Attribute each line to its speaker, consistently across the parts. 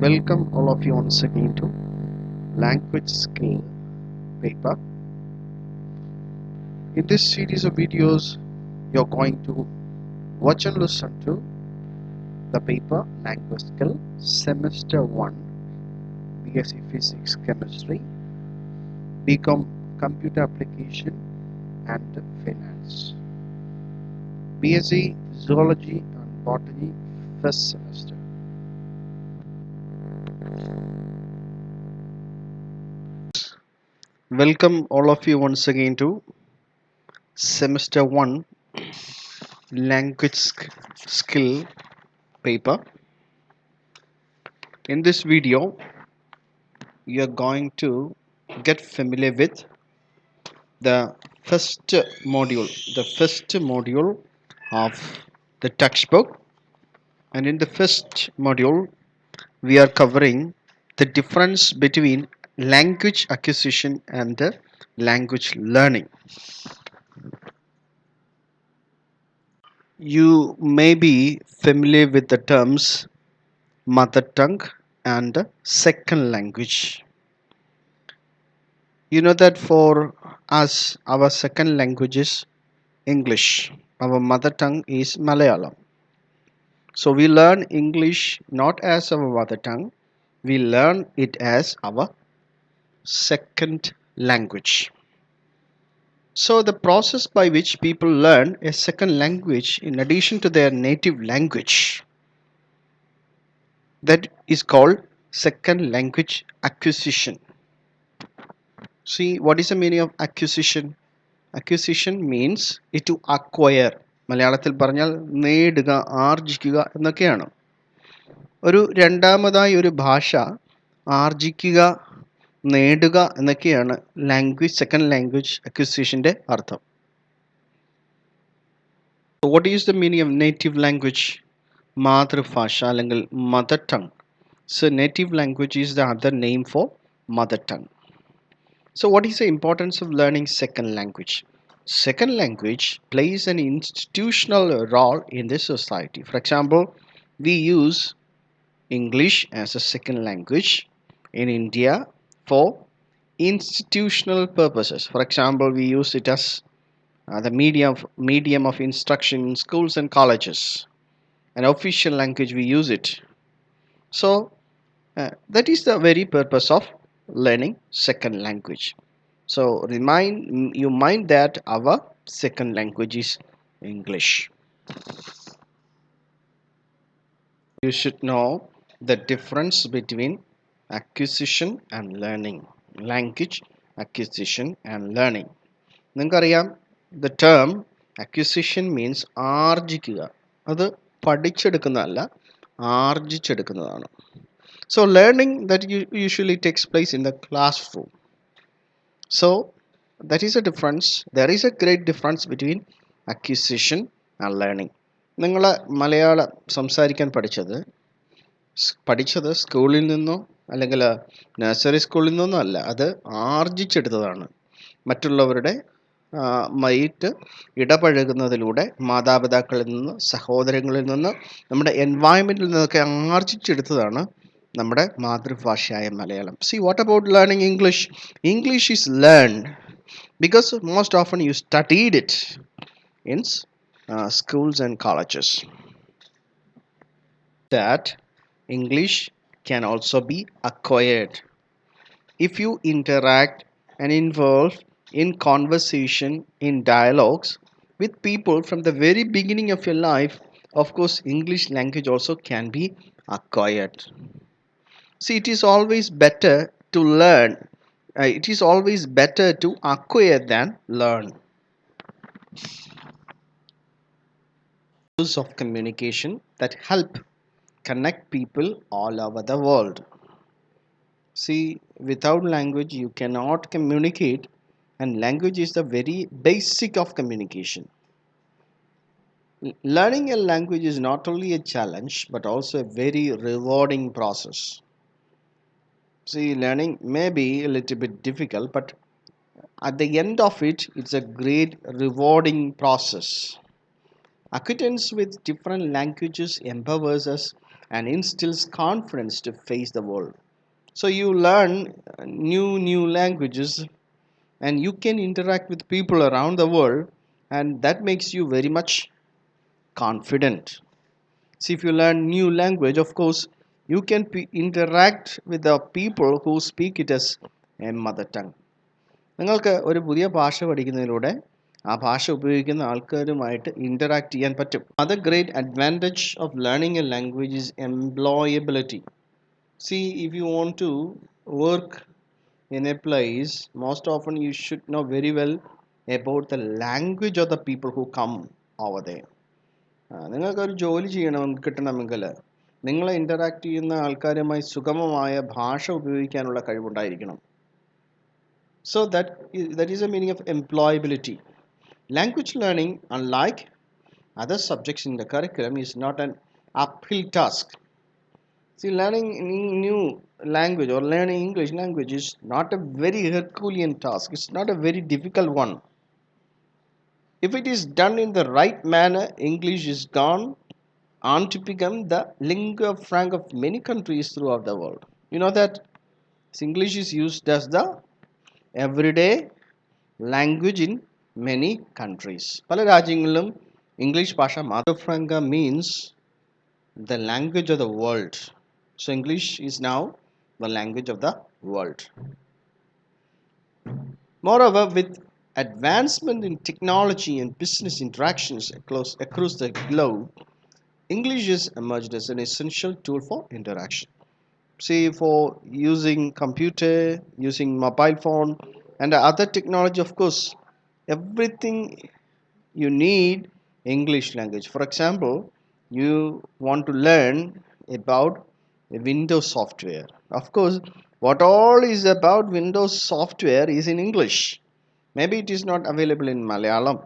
Speaker 1: Welcome all of you once again to language skill paper. In this series of videos, you're going to watch and listen to the paper language skill semester 1 BSc Physics Chemistry, BCom Computer Application and Finance, BSc Zoology and Botany first semester. Welcome all of you once again to semester 1 language skill paper. In this video, you are going to get familiar with the first module of the textbook, and in the first module we are covering the difference between language acquisition and the language learning. You may be familiar with the terms mother tongue and second language. You know that for us, our second language is English. Our mother tongue is Malayalam. So we learn English not as our mother tongue, we learn it as our second language. So the process by which people learn a second language in addition to their native language, that is called second language acquisition. See, what is the meaning of acquisition? Acquisition means it to acquire. മലയാളത്തിൽ പറഞ്ഞാൽ നേടുക, ആർജിക്കുക എന്നൊക്കെയാണ്. ഒരു രണ്ടാമതായി ഒരു ഭാഷ ആർജിക്കുക, നേടുക എന്നൊക്കെയാണ് ലാംഗ്വേജ് സെക്കൻഡ് ലാംഗ്വേജ് അക്വിസിഷന്റെ അർത്ഥം. What is the meaning of native language? മാതൃഭാഷ അല്ലെങ്കിൽ mother tongue. So native language is the other name for mother tongue. So what is the importance of learning second language? Second language plays an institutional role in this society. For example, we use English as a second language in India for institutional purposes. For example, we use it as the medium of instruction in schools and colleges. An official language we use it. So that is the very purpose of learning second language. So you mind that our second language is English. You should know the difference between acquisition and learning. Language acquisition and learning. നിങ്ങൾക്കറിയാം, the term acquisition means ആർജിക്കുക. അത് പഠിച്ചെടുക്കുന്നതല്ല, ആർജിച്ചെടുക്കുന്നതാണ്. So learning that usually takes place in the classroom. So that is a difference. There is a great difference between acquisition and learning. നിങ്ങൾ മലയാളം സംസാരിക്കാൻ പഠിച്ചത് സ്കൂളിൽ നിന്നോ അല്ലെങ്കിൽ nursery സ്കൂളിൽ നിന്നോ അല്ല, അത് ആർജിച്ചെടുത്തതാണ്. മറ്റുള്ളവരുടെ മറ്റ് ഇടപഴകുന്നതിലൂടെ, മാതാപിതാക്കളിൽ നിന്ന്, സഹോദരങ്ങളിൽ നിന്ന്, നമ്മുടെ എൻവയൺമെൻറ്റിൽ നിന്നൊക്കെ ആർജിച്ചെടുത്തതാണ് നമ്മുടെ മാതൃഭാഷയായ Malayalam. See, what about learning English? English is learned because most often you studied it in schools and colleges. That English can also be acquired if you interact and involve in conversation, in dialogues with people from the very beginning of your life. Of course, English language also can be acquired. See, it is always better to learn. It is always better to acquire than learn. Tools of communication that help connect people all over the world. See, without language you cannot communicate, and language is the very basic of communication. Learning a language is not only a challenge but also a very rewarding process. See, learning may be a little bit difficult, but at the end of it, it's a great rewarding process. Acquaintance with different languages empowers us and instills confidence to face the world. So you learn new languages and you can interact with people around the world, and that makes you very much confident. See, if you learn new language, of course, you can interact with the people who speak it as a mother tongue. നിങ്ങൾക്ക് ഒരു പുതിയ ഭാഷ പഠിക്കുന്നതിലൂടെ ആ ഭാഷ ഉപയോഗിക്കുന്ന ആൾക്കാരുമായിട്ട് interact ചെയ്യാൻ പറ്റും. Other great advantage of learning a language is employability. See, if you want to work in a place, most often you should know very well about the language of the people who come over there. നിങ്ങൾക്കൊരു ജോലി കിട്ടണമെങ്കിൽ നിങ്ങൾ interact ചെയ്യുന്ന ആൾക്കാരുമായി സുഗമമായ ഭാഷ ഉപയോഗിക്കാനുള്ള കഴിവുണ്ടായിരിക്കണം. So that is the meaning of employability. Language learning, unlike other subjects in the curriculum, is not an uphill task. See, learning new language or learning English language is not a very Herculean task. It's not a very difficult one. If it is done in the right manner, English is gone on to become the lingua franca of many countries throughout the world. You know that English is used as the everyday language in many countries. പല രാജ്യങ്ങളിലും English ഭാഷ mother franca means the language of the world. So English is now the language of the world. Moreover, with advancement in technology and business interactions across the globe, English has emerged as an essential tool for interaction. See, for using computer, using mobile phone, and other technology, of course, everything you need English language. For example, you want to learn about Windows software. Of course, what all is about Windows software is in English. Maybe it is not available in Malayalam.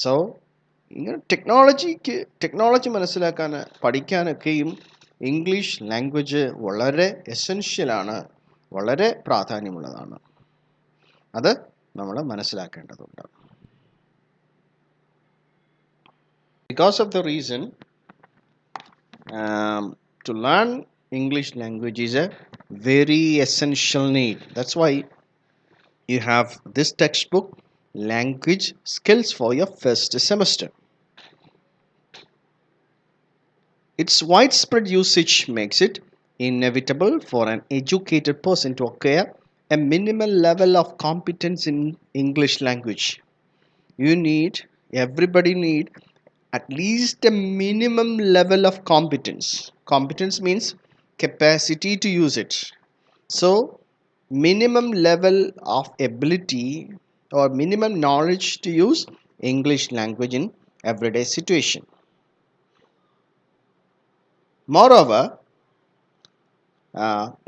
Speaker 1: So ഇങ്ങനെ technology മനസ്സിലാക്കാൻ പഠിക്കാനൊക്കെയും English language വളരെ എസെൻഷ്യലാണ്, വളരെ പ്രാധാന്യമുള്ളതാണ്. അത് നമ്മൾ മനസ്സിലാക്കേണ്ടതുണ്ട്. Because of the reason, to learn English language is a very essential need. That's why you have this textbook, Language Skills for your first semester. Its widespread usage makes it inevitable for an educated person to acquire a minimal level of competence in English language. Everybody need at least a minimum level of competence. Competence means capacity to use it. So minimum level of ability or minimum knowledge to use English language in everyday situation. Moreover,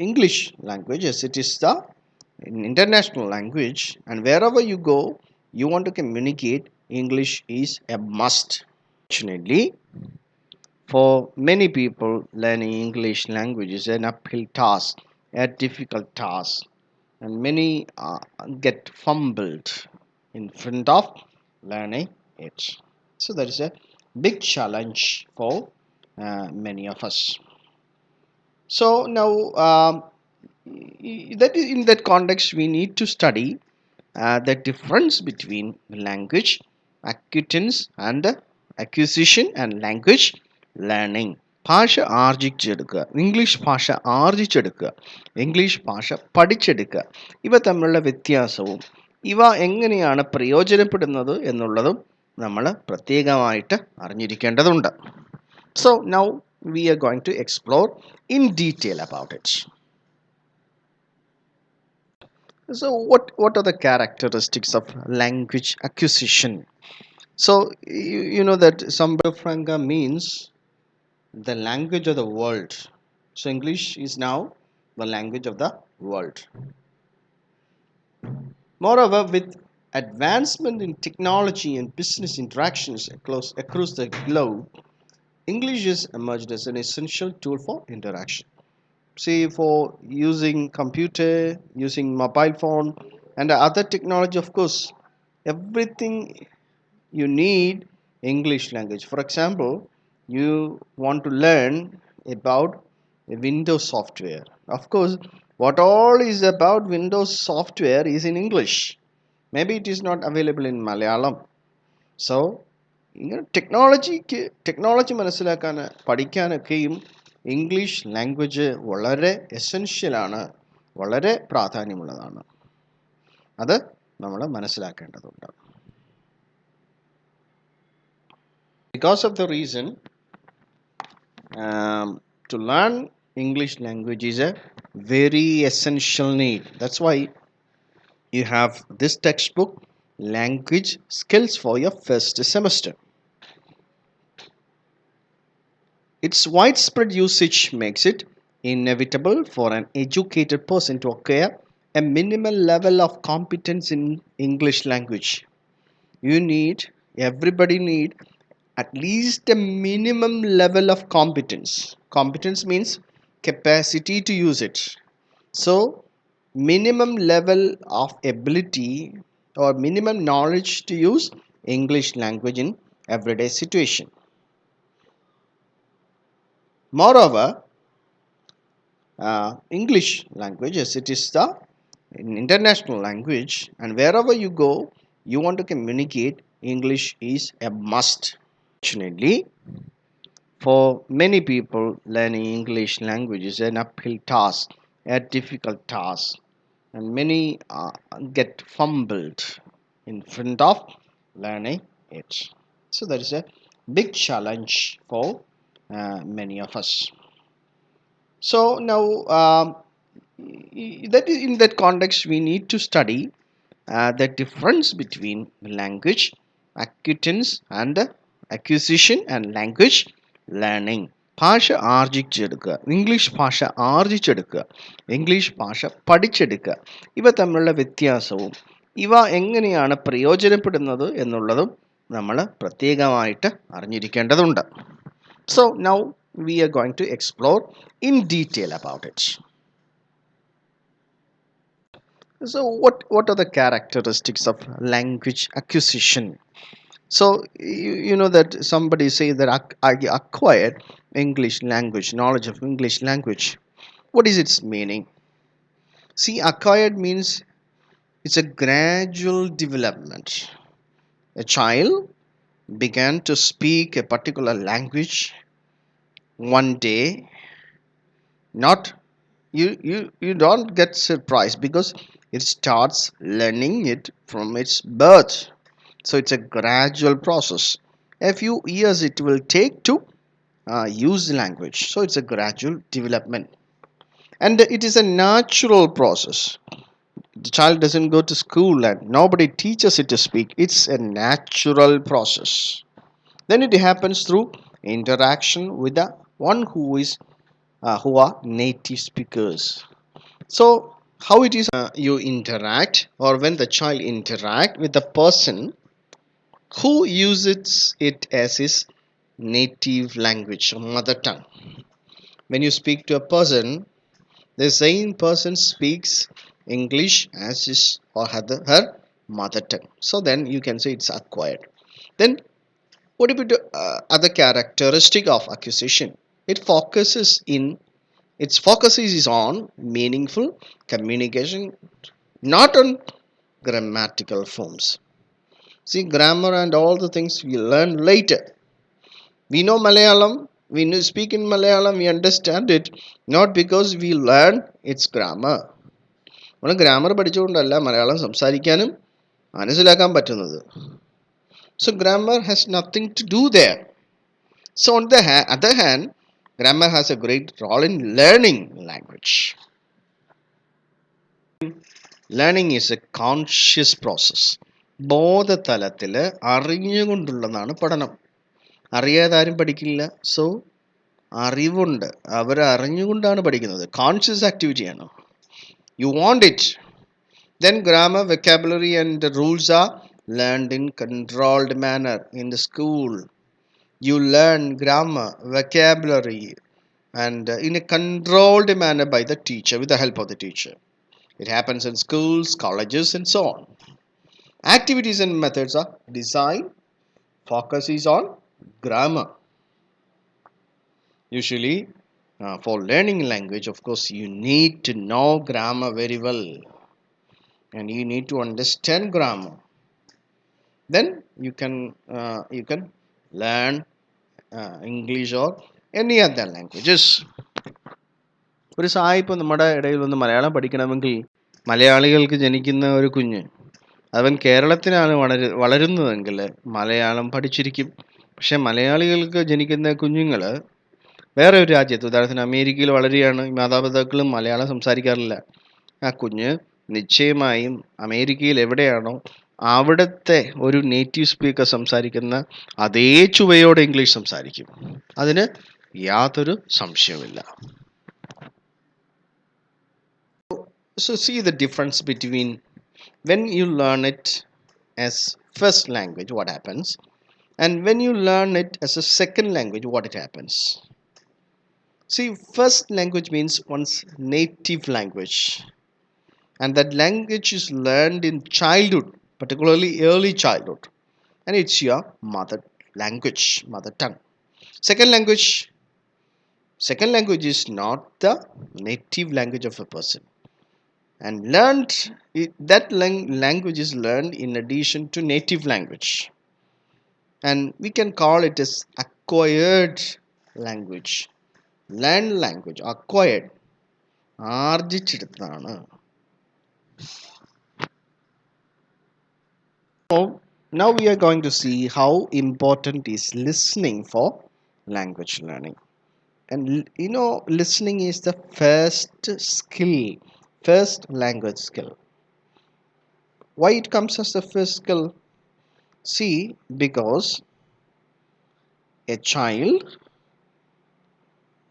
Speaker 1: English language, as it is the international language, and wherever you go, you want to communicate, English is a must. Fortunately, for many people, learning English language is an uphill task, a difficult task, and many get fumbled in front of learning it. So that is a big challenge for many of us. So now, that is in that context, we need to study the difference between language acquisition and language learning. ഭാഷ ആർജിച്ചെടുക്കുക, English ഭാഷ ആർജിച്ചെടുക്കുക, English ഭാഷ പഠിച്ചെടുക്കുക, ഇവ തമ്മിലുള്ള വ്യത്യാസവും ഇവ എങ്ങനെയാണ് പ്രയോജനപ്പെടുന്നത് എന്നുള്ളതും നമ്മൾ പ്രത്യേകമായിട്ട് അറിഞ്ഞിരിക്കേണ്ടതുണ്ട്. So now we are going to explore in detail about it. So what are the characteristics of language acquisition? So you know that mother franca means the language of the world. So English is now the language of the world. Moreover, with advancement in technology and business interactions across the globe, English has emerged as an essential tool for interaction. See, for using computer, using mobile phone, and other technology, of course, everything you need English language. For example, you want to learn about Windows software. Of course, what all is about Windows software is in English. Maybe it is not available in Malayalam. So ഇങ്ങനെ technology മനസ്സിലാക്കാൻ പഠിക്കാനൊക്കെയും English language വളരെ എസെൻഷ്യലാണ്, വളരെ പ്രാധാന്യമുള്ളതാണ്. അത് നമ്മൾ മനസ്സിലാക്കേണ്ടതുണ്ട്. Because of the reason to learn English language is a very essential need. That's why you have this textbook, Language Skills for your first semester. Its widespread usage makes it inevitable for an educated person to acquire a minimal level of competence in English language. Everybody need at least a minimum level of competence. Competence means capacity to use it. So minimum level of ability or minimum knowledge to use English language in everyday situation. Moreover, English language, as it is the international language, and wherever you go, you want to communicate, English is a must. Fortunately, for many people, learning English language is an uphill task, a difficult task, and many get fumbled in front of learning it. So there is a big challenge for many of us. So now, in that context, we need to study the difference between language acquaintance and acquisition and language learning. ഭാഷ ആർജിച്ചെടുക്കുക, English ഭാഷ ആർജിച്ചെടുക്കുക, English ഭാഷ പഠിച്ചെടുക്കുക, ഇവ തമ്മിലുള്ള വ്യത്യാസവും ഇവ എങ്ങനെയാണ് പ്രയോജനപ്പെടുന്നത് എന്നുള്ളതും നമ്മൾ പ്രത്യേകമായിട്ട് അറിഞ്ഞിരിക്കേണ്ടതുണ്ട്. So now we are going to explore in detail about it. So what are the characteristics of language acquisition? So you know that somebody say that I acquired English language, knowledge of English language. What is its meaning? See, acquired means it's a gradual development. A child began to speak a particular language one day. Not you don't get surprised because it starts learning it from its birth. So it's a gradual process. A few years it will take to use the language. So it's a gradual development, and it is a natural process. The child doesn't go to school and nobody teaches it to speak. It's a natural process. Then it happens through interaction with the one who are native speakers. So how it is you interact, or when the child interact with the person who uses it as his native language or mother tongue. When you speak to a person, the same person speaks English as his or her mother tongue. So then you can say it's acquired. Then what about the other characteristic of acquisition? Its focus is on meaningful communication, not on grammatical forms. See, grammar and all the things we learn later. We know Malayalam, we speak in Malayalam, we understand it, not because we learn its grammar. നമ്മൾ grammar പഠിച്ചുകൊണ്ടല്ല Malayalam സംസാരിക്കാനും മനസ്സിലാക്കാൻ പറ്റുന്നത്. So grammar has nothing to do there. So on the other hand, grammar has a great role in learning language. Learning is a conscious process. ബോധതലത്തിൽ അറിഞ്ഞുകൊണ്ടുള്ളതാണ് പഠനം. അറിയാതെ ആരും പഠിക്കില്ല. So അറിവുണ്ട്, അവർ അറിഞ്ഞുകൊണ്ടാണ് പഠിക്കുന്നത്. Conscious ആക്ടിവിറ്റിയാണ്. You want it. Then grammar, vocabulary and the rules are learned in controlled manner in the school. You learn grammar, vocabulary and in a controlled manner by the teacher, with the help of the teacher. It happens in schools, colleges and so on. Activities and methods are designed. Focus is on grammar. Usually For learning language, of course, you need to know grammar very well, and you need to understand grammar. Then you can learn English or any other languages. ഒരു സായിപ്പ് നമ്മുടെ ഇടയിൽ വന്ന് മലയാളം പഠിക്കണമെങ്കിൽ മലയാളികൾക്ക് ജനിക്കുന്ന ഒരു കുഞ്ഞ് അവൻ കേരളത്തിലാണ് വളരുന്നതെങ്കിൽ മലയാളം പഠിച്ചിരിക്കും. പക്ഷെ മലയാളികൾക്ക് ജനിക്കുന്ന കുഞ്ഞുങ്ങൾ വേറെ ഒരു രാജ്യത്ത്, ഉദാഹരണത്തിന് അമേരിക്കയിൽ വളരുകയാണ്, മാതാപിതാക്കളും മലയാളം സംസാരിക്കാറില്ല. ആ കുഞ്ഞ് നിശ്ചയമായും അമേരിക്കയിൽ എവിടെയാണോ അവിടുത്തെ ഒരു നേറ്റീവ് സ്പീക്കർ സംസാരിക്കുന്ന അതേ ചുവയോടെ ഇംഗ്ലീഷ് സംസാരിക്കും. അതിന് യാതൊരു സംശയവുമില്ല. So see the difference between when you learn it as first language, what happens, and when you learn it as a second language, what it happens. See, first language means one's native language, and that language is learned in childhood, particularly early childhood, and it's your mother language, mother tongue. Second language is not the native language of a person, and that language is learned in addition to native language, and we can call it as acquired language. Learned language, acquired, ആർജിച്ചെടുത്തതാണ്. So now we are going to see how important is listening for language learning. And listening is the first language skill. Why it comes as the first skill? See, because a child,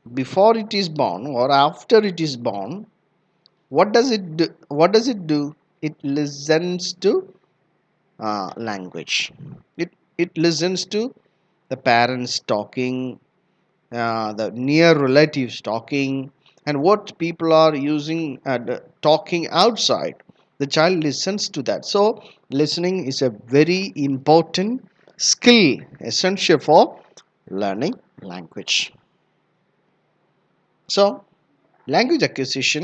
Speaker 1: before it is born or after it is born, what does it do? It listens to language. It listens to the parents talking, the near relatives talking, and what people are using talking outside. The child listens to that. So listening is a very important skill, essential for learning language. So language acquisition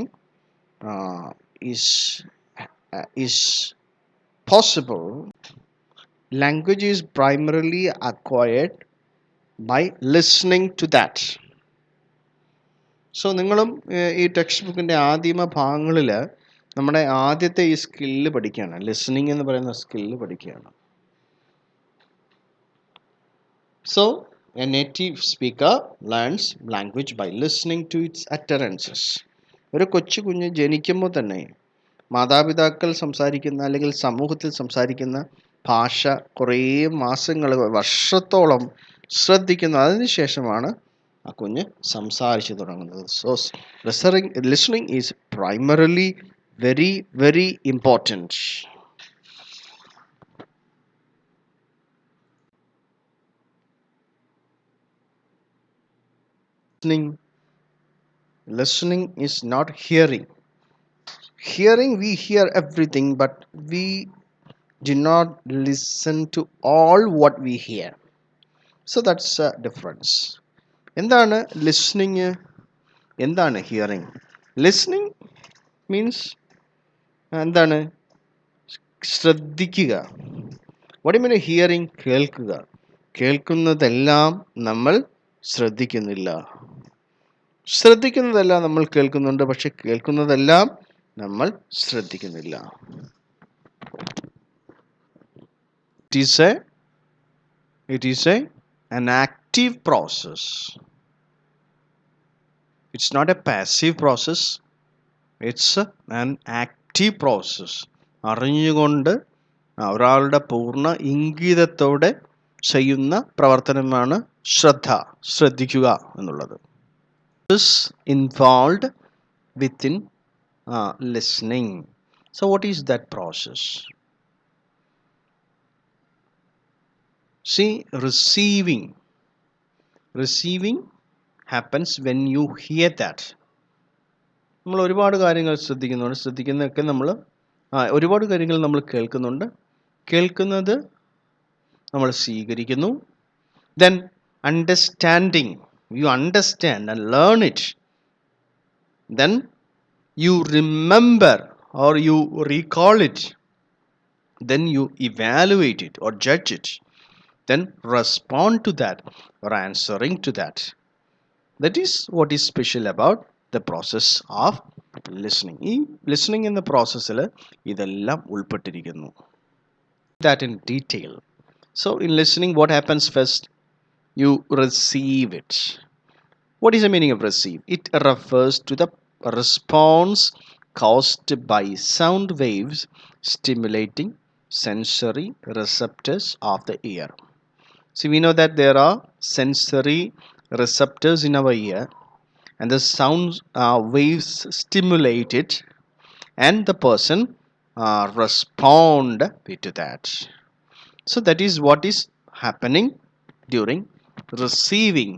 Speaker 1: is possible. Language is primarily acquired by listening to that. So നിങ്ങളും ഈ text ബുക്കിൻ്റെ ആദിമ ഭാഗങ്ങളിൽ നമ്മുടെ ആദ്യത്തെ ഈ skill പഠിക്കുകയാണ്, listening എന്ന് പറയുന്ന സ്കില്ല് പഠിക്കുകയാണ്. So a native speaker learns language by listening to its utterances. ഒരു കൊച്ചു കുഞ്ഞ് ജനിക്കുമ്പോൾ തന്നെ മാതാപിതാക്കൾ സംസാരിക്കുന്ന അല്ലെങ്കിൽ സമൂഹത്തിൽ സംസാരിക്കുന്ന ഭാഷ കുറേ മാസങ്ങൾ, വർഷത്തോളം ശ്രദ്ധിക്കുന്നു. അതിനുശേഷമാണ് ആ കുഞ്ഞ് സംസാരിച്ചു തുടങ്ങുന്നത്. So listening is primarily very very important. Listening is not hearing. Hearing, we hear everything, but we do not listen to all what we hear. So that's a difference. എന്താണ് ലിസ്ണിങ്, എന്താണ് ഹിയറിങ്? ലിസ്ണിങ് മീൻസ് എന്താണ്? ശ്രദ്ധിക്കുക. What you mean hearing? കേൾക്കുക. കേൾക്കുന്നതെല്ലാം നമ്മൾ ശ്രദ്ധിക്കുന്നില്ല. ശ്രദ്ധിക്കുന്നതെല്ലാം നമ്മൾ കേൾക്കുന്നുണ്ട്, പക്ഷെ കേൾക്കുന്നതെല്ലാം നമ്മൾ ശ്രദ്ധിക്കുന്നില്ല. It is an active process. It's not a passive process. It's an active process. അറിഞ്ഞുകൊണ്ട് ഒരാളുടെ പൂർണ്ണ ഇംഗിതത്തോടെ ചെയ്യുന്ന പ്രവർത്തനമാണ് ശ്രദ്ധിക്കുക എന്നുള്ളത്. Is involved within listening. So what is that process? See, receiving happens when you hear that. നമ്മൾ ഒരുപാട് കാര്യങ്ങൾ ശ്രദ്ധിക്കുന്നതൊക്കെ നമ്മൾ ഒരുപാട് കാര്യങ്ങൾ നമ്മൾ കേൾക്കുന്നത് നമ്മൾ സ്വീകരിക്കുന്നു. Then understanding you understand and learn it, then you remember or you recall it, then you evaluate it or judge it, then respond to that or answering to that. That is what is special about the process of listening. ഈ listening എന്ന പ്രോസസ്സിൽ ഇതെല്ലാം ഉൾപ്പെട്ടിരിക്കുന്നു. That in detail. So in listening, what happens first? You receive it. What is the meaning of receive? It refers to the response caused by sound waves stimulating sensory receptors of the ear. See, we know that there are sensory receptors in our ear, and the sound waves stimulate it, and the person respond to that. So that is what is happening during receiving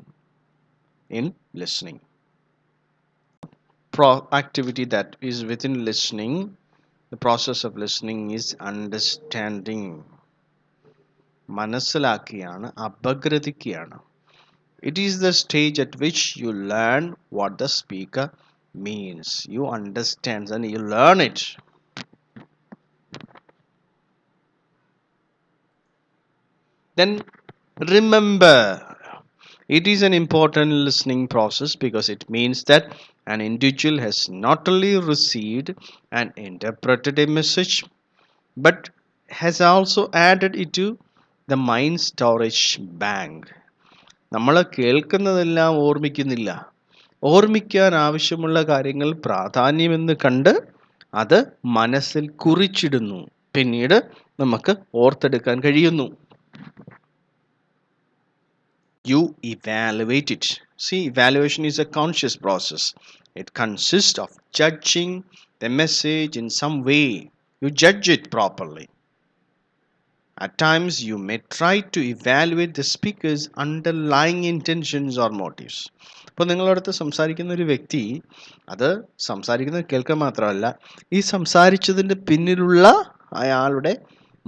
Speaker 1: in listening. Activity that is within listening, the process of listening is understanding. മനസ്സിലാക്കിയാണ്, അപഗ്രഥിക്കുകയാണ്. It is the stage at which you learn what the speaker means. You understand and you learn it. Then remember, it is an important listening process because it means that an individual has not only received and interpreted a message but has also added it to the mind storage bank. നമ്മൾ കേൾക്കുന്നതെല്ലാം ഓർമ്മിക്കുന്നില്ല, ഓർമ്മിക്കാൻ ആവശ്യമുള്ള കാര്യങ്ങൾ പ്രാധാന്യമെന്ന് കണ്ട് അത് മനസ്സിൽ കുറിച്ചിടുന്നു, പിന്നീട് നമുക്ക് ഓർത്തെടുക്കാൻ കഴിയുന്നു. You evaluate it. See, evaluation is a conscious process. It consists of judging the message in some way. You judge it properly. At times, you may try to evaluate the speaker's underlying intentions or motives. ഇപ്പോൾ നിങ്ങളടുത്ത് സംസാരിക്കുന്ന ഒരു വ്യക്തി അത് സംസാരിക്കുന്നത് കേൾക്കാൻ മാത്രമല്ല, ഈ സംസാരിച്ചതിൻ്റെ പിന്നിലുള്ള അയാളുടെ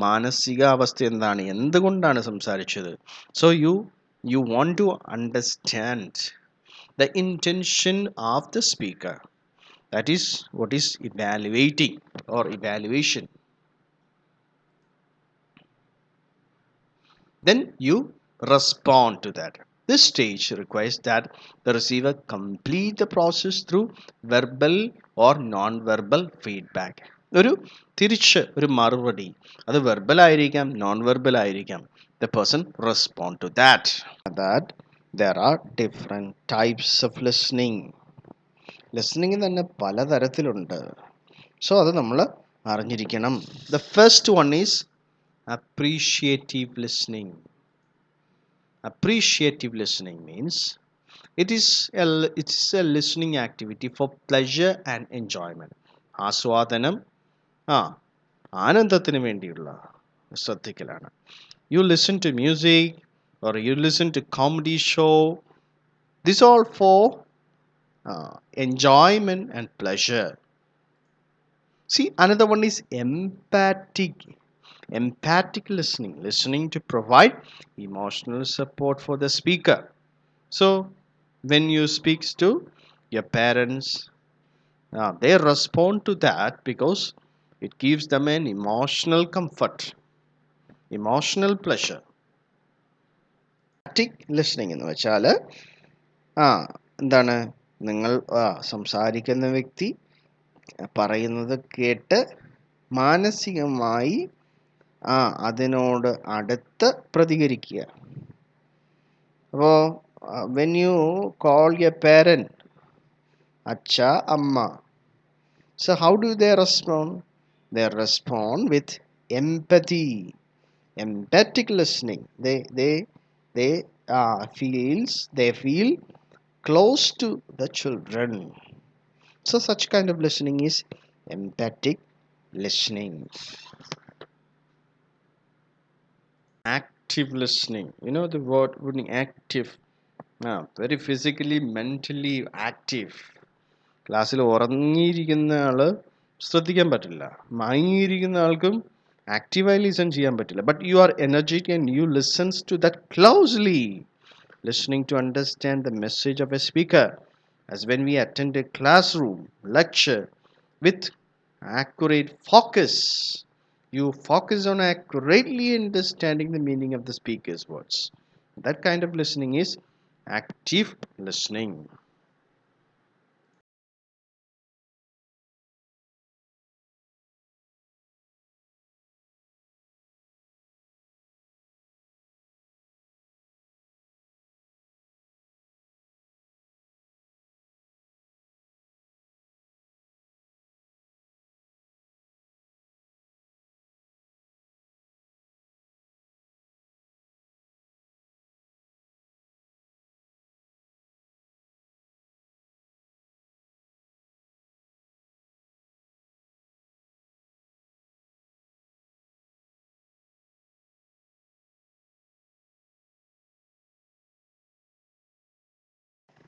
Speaker 1: മാനസികാവസ്ഥ എന്താണ്, എന്തുകൊണ്ടാണ് സംസാരിച്ചത്. So you want to understand the intention of the speaker. That is what is evaluating or evaluation. Then you respond to that. This stage requires that the receiver complete the process through verbal or non-verbal feedback. ഒരു തിരിച്ച് ഒരു മറുപടി, അത് verbal ആയിരിക്കാം, non verbal ആയിരിക്കാം. The person respond to that. There are different types of listening. Listening തന്നെ പലതരത്തിലുണ്ട്. So അത് നമ്മൾ അറിഞ്ഞിരിക്കണം. The first one is appreciative listening. Appreciative listening means it is a listening activity for pleasure and enjoyment. ആസ്വാദനം, ആനന്ദത്തിന് വേണ്ടിയുള്ള ശ്രദ്ധിക്കലാണ്. You listen to music or you listen to comedy show. This all for enjoyment and pleasure. See, another one is empathic listening to provide emotional support for the speaker. So when you speak to your parents, they respond to that because it gives them an emotional comfort, emotional pleasure. Empathic listening എന്ന് വെച്ചാൽ എന്താണ്, നിങ്ങൾ സംസാരിക്കുന്ന വ്യക്തി പറയുന്നത് കേട്ട് മാനസികമായി അതിനോട് അടുത്ത് പ്രതികരിക്കുക. അപ്പോൾ when you call your parent അച്ഛ അമ്മ, so how do they respond? They respond with empathy, empathic listening. They feel close to the children. So such kind of listening is empathic listening. Active listening, you know the word active, very physically mentally active. ക്ലാസ്സിൽ ഉറങ്ങിയിരിക്കുന്ന ആള് ശ്രദ്ധിക്കാൻ പറ്റില്ല, മയങ്ങിയിരിക്കുന്ന ആൾക്കും ആക്റ്റീവായി listen ചെയ്യാൻ പറ്റില്ല. But you are energetic and you listens to that closely. listening to understand the message of a speaker, as when we attend a classroom lecture with accurate focus. You focus on accurately understanding the meaning of the speaker's words. That kind of listening is active listening.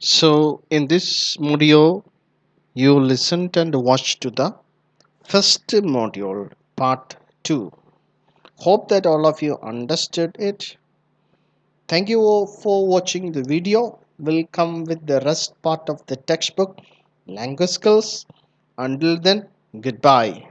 Speaker 1: So, in this module, you listened and watched to the first module, part 2. Hope that all of you understood it. Thank you all for watching the video. We'll come with the rest part of the textbook, language skills. Until then, goodbye.